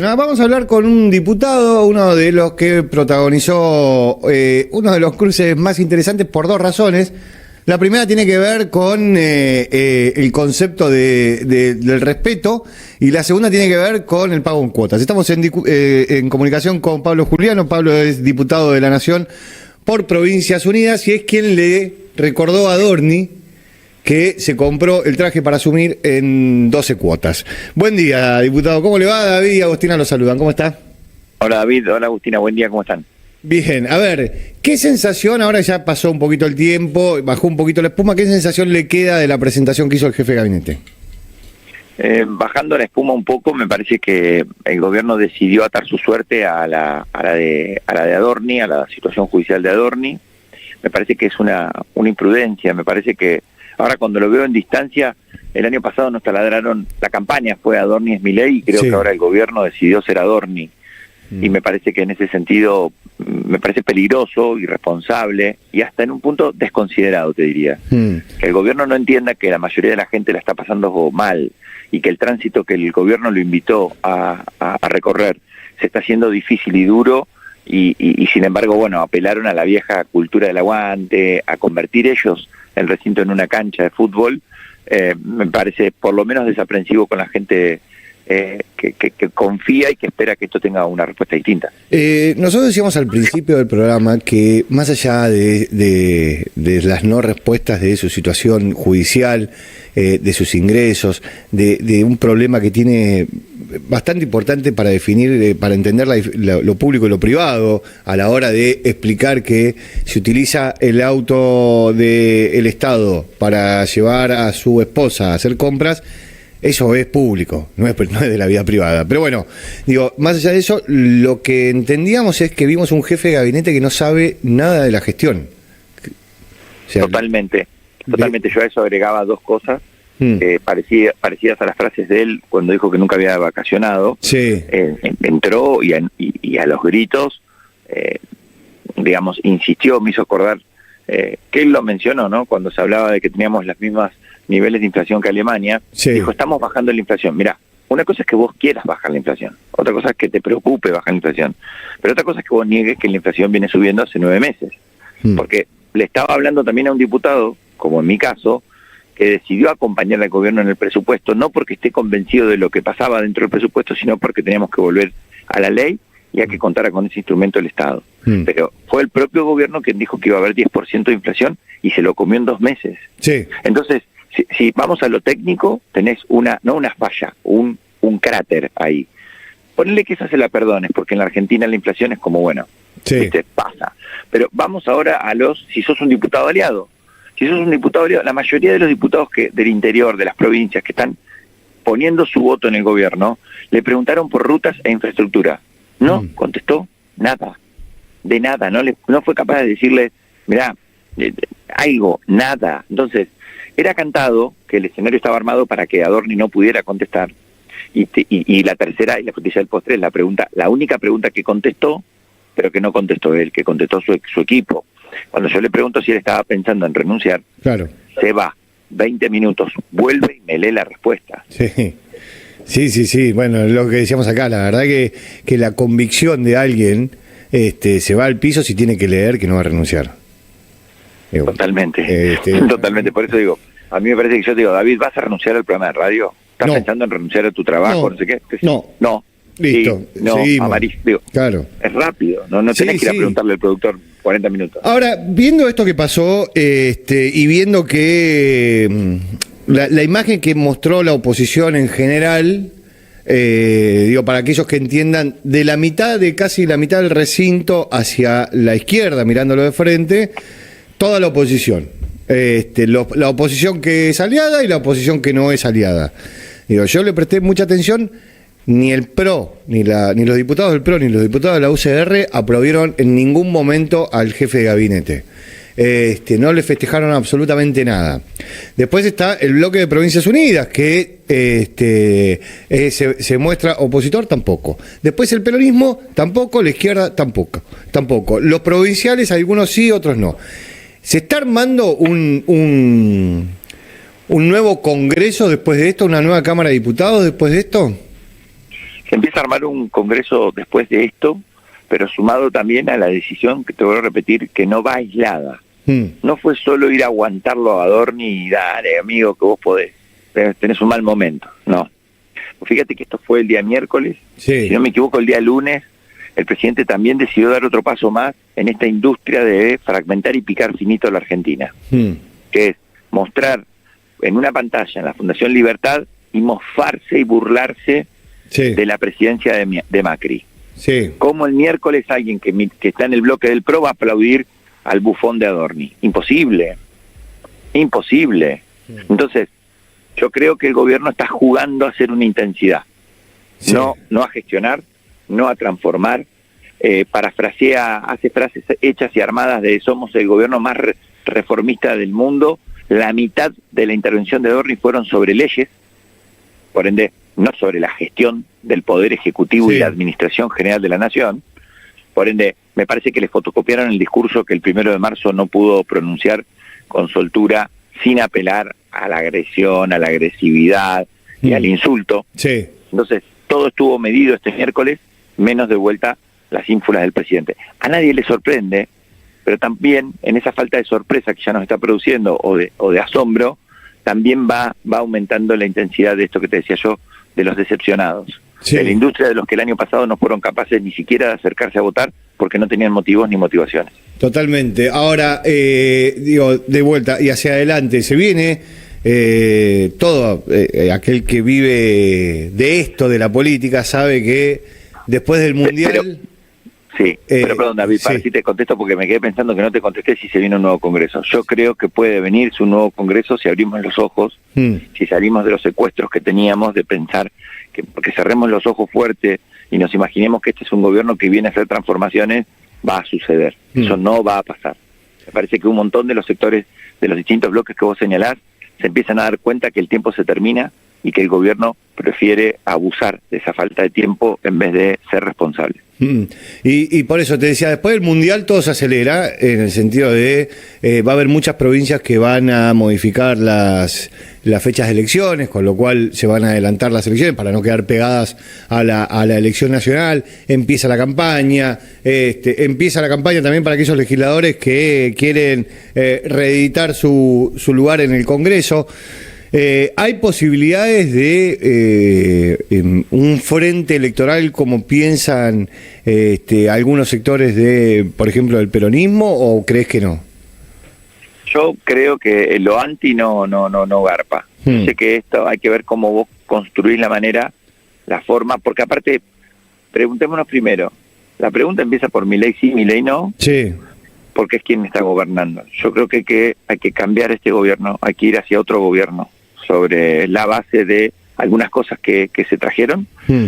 Vamos a hablar con un diputado, uno de los que protagonizó uno de los cruces más interesantes por dos razones. La primera tiene que ver con el concepto del respeto y la segunda tiene que ver con el pago en cuotas. Estamos en comunicación con Pablo Juliano. Pablo es diputado de la Nación por Provincias Unidas y es quien le recordó a Adorni que se compró el traje para asumir en 12 cuotas. Buen día, diputado. ¿Cómo le va? David y Agustina los saludan. ¿Cómo está? Hola David, hola Agustina, buen día, ¿cómo están? Bien, a ver, ¿qué sensación, ahora ya pasó un poquito el tiempo, bajó un poquito la espuma, qué sensación le queda de la presentación que hizo el jefe de gabinete? Bajando la espuma un poco, me parece que el gobierno decidió atar su suerte a la de Adorni, a la situación judicial de Adorni. Me parece que es una imprudencia, me parece que ahora cuando lo veo en distancia, el año pasado nos taladraron, la campaña fue Adorni es Milei y creo que ahora el gobierno decidió ser Adorni. Y me parece que en ese sentido, me parece peligroso, irresponsable y hasta en un punto desconsiderado, te diría. Que el gobierno no entienda que la mayoría de la gente la está pasando mal y que el tránsito que el gobierno lo invitó a recorrer se está haciendo difícil y duro y sin embargo, bueno, apelaron a la vieja cultura del aguante, a convertir ellos el recinto en una cancha de fútbol. Me parece por lo menos desaprensivo con la gente que confía y que espera que esto tenga una respuesta distinta. Nosotros decíamos al principio del programa que más allá de las no respuestas de su situación judicial, de sus ingresos, de un problema que tiene bastante importante para definir, para entender lo público y lo privado, a la hora de explicar que se utiliza el auto del Estado para llevar a su esposa a hacer compras. Eso es público, no es de la vida privada. Pero bueno, digo, más allá de eso, lo que entendíamos es que vimos un jefe de gabinete que no sabe nada de la gestión. O sea, totalmente. Yo a eso agregaba dos cosas parecidas a las frases de él cuando dijo que nunca había vacacionado. Sí. Entró y a los gritos, digamos, insistió, me hizo acordar que él lo mencionó, ¿no? Cuando se hablaba de que teníamos las mismas niveles de inflación que Alemania, dijo, estamos bajando la inflación. Mirá, una cosa es que vos quieras bajar la inflación, otra cosa es que te preocupe bajar la inflación, pero otra cosa es que vos niegues que la inflación viene subiendo hace 9 meses. Porque le estaba hablando también a un diputado, como en mi caso, que decidió acompañar al gobierno en el presupuesto, no porque esté convencido de lo que pasaba dentro del presupuesto, sino porque teníamos que volver a la ley y a que contara con ese instrumento del Estado. Pero fue el propio gobierno quien dijo que iba a haber 10% de inflación y se lo comió en 2 meses. Sí. Entonces, si vamos a lo técnico, tenés no una falla, un cráter ahí. Ponle que esa se la perdones, porque en la Argentina la inflación es como, bueno, pasa. Pero vamos ahora si sos un diputado aliado. Si sos un diputado aliado, la mayoría de los diputados del interior, de las provincias, que están poniendo su voto en el gobierno, le preguntaron por rutas e infraestructura. No contestó nada, de nada, no fue capaz de decirle, mirá, algo, nada. Entonces, era cantado que el escenario estaba armado para que Adorni no pudiera contestar. Y la tercera y la frutilla del postre es la única pregunta que contestó, pero que no contestó él, que contestó su equipo. Cuando yo le pregunto si él estaba pensando en renunciar, se va 20 minutos, vuelve y me lee la respuesta. Sí. Bueno, lo que decíamos acá, la verdad que la convicción de alguien se va al piso si tiene que leer que no va a renunciar. Totalmente, totalmente. Por eso digo, a mí me parece que yo te digo, David, ¿vas a renunciar al programa de radio? ¿Estás pensando en renunciar a tu trabajo? No sé qué. No. Listo. No, amarillo. Digo, claro. Es rápido, no tenés que ir a preguntarle al productor 40 minutos. Ahora, viendo esto que pasó y viendo que la imagen que mostró la oposición en general, para aquellos que entiendan, casi la mitad del recinto hacia la izquierda, mirándolo de frente, toda la oposición. La oposición que es aliada y la oposición que no es aliada. Yo le presté mucha atención. Ni el PRO, ni los diputados del PRO, ni los diputados de la UCR aplaudieron en ningún momento al jefe de gabinete. No le festejaron absolutamente nada. Después está el bloque de Provincias Unidas, que se muestra opositor, tampoco. Después el peronismo, tampoco. La izquierda, tampoco. Los provinciales, algunos sí, otros no. ¿Se está armando un nuevo Congreso después de esto? ¿Una nueva Cámara de Diputados después de esto? Se empieza a armar un congreso después de esto, pero sumado también a la decisión, que te voy a repetir, que no va aislada. No fue solo ir a aguantarlo a Adorni y dale, amigo, que vos podés, tenés un mal momento. No. Fíjate que esto fue el día miércoles, Sí. si no me equivoco, el día lunes, el presidente también decidió dar otro paso más en esta industria de fragmentar y picar finito a la Argentina, que es mostrar en una pantalla en la Fundación Libertad y mofarse y burlarse Sí. de la presidencia de Macri. Sí. Como el miércoles alguien que está en el bloque del PRO va a aplaudir al bufón de Adorni. Imposible. Imposible. Entonces, yo creo que el gobierno está jugando a hacer una intensidad. Sí. No a gestionar, no a transformar. Parafrasea, hace frases hechas y armadas de somos el gobierno más reformista del mundo. La mitad de la intervención de Adorni fueron sobre leyes, por ende, no sobre la gestión del Poder Ejecutivo Sí. y la Administración General de la Nación. Por ende, me parece que le fotocopiaron el discurso que el 1 de marzo no pudo pronunciar con soltura, sin apelar a la agresión, a la agresividad y al insulto. Sí. Entonces, todo estuvo medido este miércoles, menos de vuelta las ínfulas del presidente. A nadie le sorprende, pero también en esa falta de sorpresa que ya nos está produciendo o de asombro, también va aumentando la intensidad de esto que te decía yo, de los decepcionados. Sí. De la industria de los que el año pasado no fueron capaces ni siquiera de acercarse a votar porque no tenían motivos ni motivaciones. Totalmente. Ahora, digo, de vuelta y hacia adelante, se viene todo aquel que vive de esto, de la política, sabe que después del Mundial... Pero perdón, David, sí. para si te contesto porque me quedé pensando que no te contesté si se viene un nuevo congreso. Yo creo que puede venirse un nuevo congreso si abrimos los ojos, si salimos de los secuestros que teníamos de pensar que porque cerremos los ojos fuerte y nos imaginemos que este es un gobierno que viene a hacer transformaciones, va a suceder. Eso no va a pasar. Me parece que un montón de los sectores de los distintos bloques que vos señalás se empiezan a dar cuenta que el tiempo se termina y que el gobierno prefiere abusar de esa falta de tiempo en vez de ser responsable. Y por eso te decía, después del Mundial todo se acelera, en el sentido de va a haber muchas provincias que van a modificar las fechas de elecciones, con lo cual se van a adelantar las elecciones para no quedar pegadas a la elección nacional. Empieza la campaña también para aquellos legisladores que quieren reeditar su lugar en el Congreso. ¿Hay posibilidades de un frente electoral como piensan algunos sectores de, por ejemplo, del peronismo, o crees que no? Yo creo que lo anti no garpa. Yo sé que esto hay que ver cómo vos construís la manera, la forma, porque aparte, preguntémonos primero, la pregunta empieza por Milei sí, Milei no. Sí. Porque es quien está gobernando. Yo creo que hay que cambiar este gobierno, hay que ir hacia otro gobierno, sobre la base de algunas cosas que se trajeron,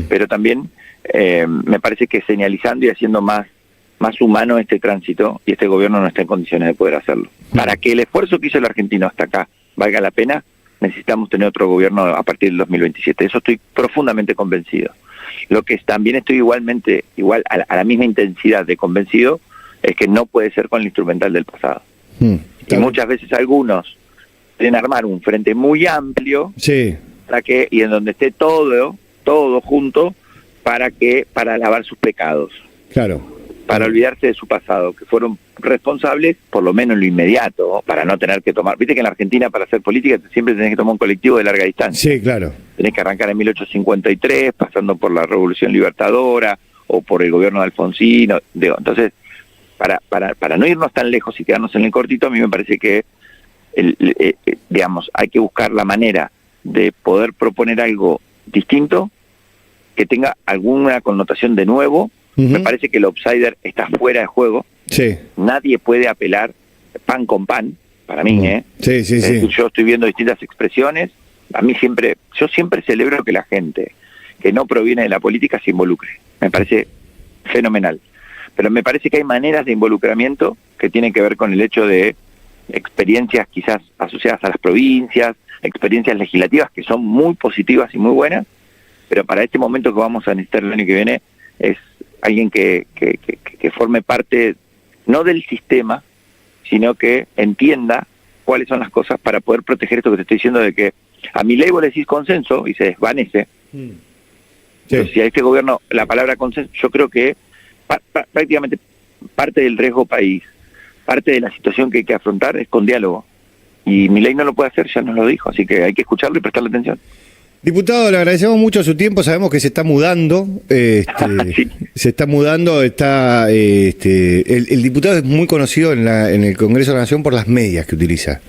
pero también me parece que señalizando y haciendo más humano este tránsito, y este gobierno no está en condiciones de poder hacerlo. Para que el esfuerzo que hizo el argentino hasta acá valga la pena, necesitamos tener otro gobierno a partir del 2027. Eso estoy profundamente convencido. Lo que también estoy igual a la misma intensidad de convencido es que no puede ser con el instrumental del pasado. Y muchas veces algunos quieren armar un frente muy amplio, sí, y en donde esté todo junto para lavar sus pecados, claro, para olvidarse de su pasado, que fueron responsables, por lo menos en lo inmediato, para no tener que tomar. Viste que en la Argentina para hacer política siempre tenés que tomar un colectivo de larga distancia. Sí, claro. Tenés que arrancar en 1853, pasando por la Revolución Libertadora o por el gobierno de Alfonsín. Entonces, para no irnos tan lejos y quedarnos en el cortito, a mí me parece que hay que buscar la manera de poder proponer algo distinto, que tenga alguna connotación de nuevo. Me parece que el outsider está fuera de juego. Sí. Nadie puede apelar pan con pan, para mí. Sí. Yo estoy viendo distintas expresiones. Yo siempre celebro que la gente que no proviene de la política se involucre. Me parece fenomenal. Pero me parece que hay maneras de involucramiento que tienen que ver con el hecho de experiencias quizás asociadas a las provincias, experiencias legislativas que son muy positivas y muy buenas, pero para este momento que vamos a necesitar el año que viene es alguien que forme parte no del sistema, sino que entienda cuáles son las cosas para poder proteger esto que te estoy diciendo, de que a Milei vos le decís consenso y se desvanece, Sí. Entonces, si a este gobierno la palabra consenso, yo creo que prácticamente parte del riesgo país, parte de la situación que hay que afrontar es con diálogo. Y Milei no lo puede hacer, ya nos lo dijo, así que hay que escucharlo y prestarle atención. Diputado, le agradecemos mucho su tiempo, sabemos que se está mudando, Sí. se está mudando, el diputado es muy conocido en el Congreso de la Nación por las medias que utiliza.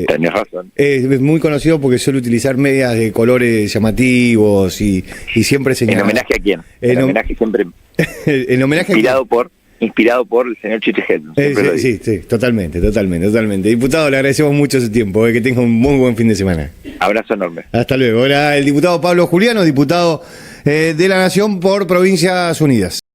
Tenés razón. Es muy conocido porque suele utilizar medias de colores llamativos y siempre señala. ¿En homenaje a quién? En homenaje siempre en homenaje inspirado por el señor Chichegel. Sí, totalmente. Diputado, le agradecemos mucho su tiempo, que tenga un muy buen fin de semana. Abrazo enorme. Hasta luego. Era el diputado Pablo Juliano, diputado de la Nación por Provincias Unidas.